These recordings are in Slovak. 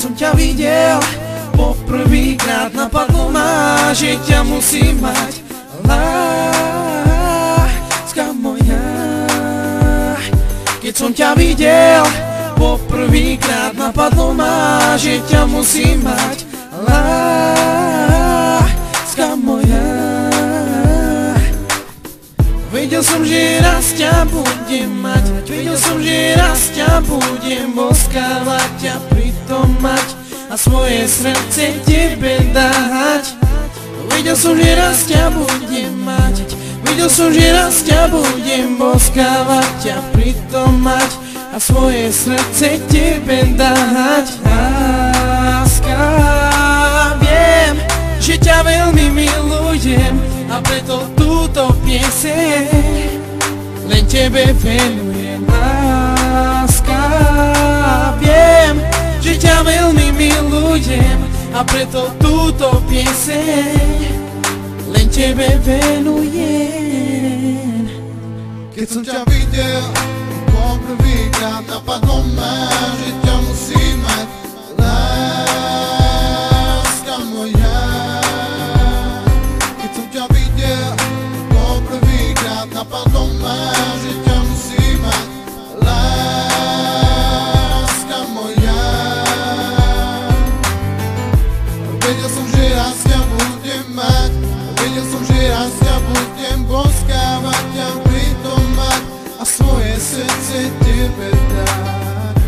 som ťa videl, poprvýkrát napadlo ma, že ťa musím mať. Láska moja. Keď som ťa videl, poprvýkrát napadlo ma, že ťa musím mať. Láska moja. Vedel som, že raz ťa budem mať, vedel som, že raz ťa budem boskávať, ťa pritom mať a svoje srdce tebe dať. Vedel som, že raz ťa budem mať, vedel som, že raz ťa budem boskávať, ťa pritom mať a svoje srdce tebe dať. Láska, viem, že ťa veľmi milujem a preto túto pieseň len tebe venujem. Láska, viem, že ťa veľmi milujem a preto túto pieseň len tebe venujem. Keď som ťa videl, poprvýkrát napadlo ma, že ťa musím mať. Láska moja. Keď som ťa videl, poprvýkrát napadlo ma, že ťa musím mať. Láska moja. Vedel som, že raz ťa budem mať, vedel som, že raz ťa budem boskávať, ťa pritom mať a svoje srdce tebe dať.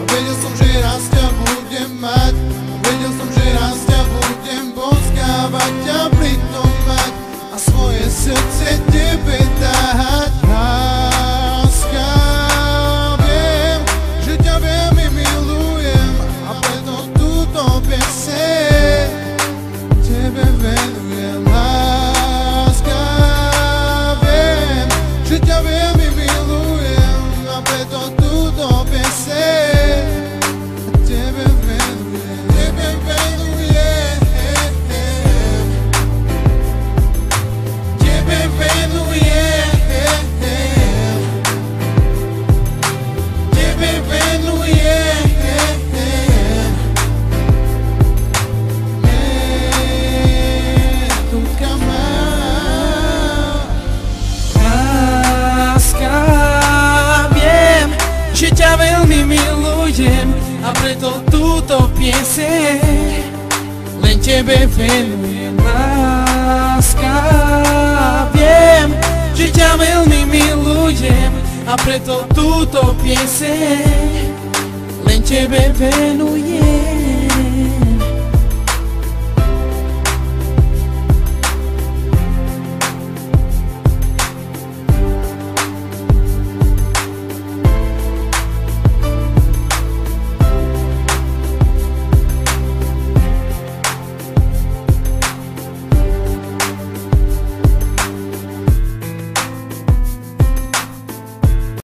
Vedel som, že raz ťa budem mať, vedel som, že raz ťa budem boskávať, ťa pritom mať a svoje srdce tebe dať. Láska, viem, že ťa veľmi milujem a preto túto pieseň tebe venujem. Láska, viem, že ťa veľmi milujem a preto túto pieseň tebe venujem. Tebe venujem. Tebe venujem. Tebe venujem. Láska, viem, že ťa veľmi milujem a preto túto pieseň len tebe venujem. Láska, viem, že ťa veľmi milujem a preto túto pieseň len tebe venujem.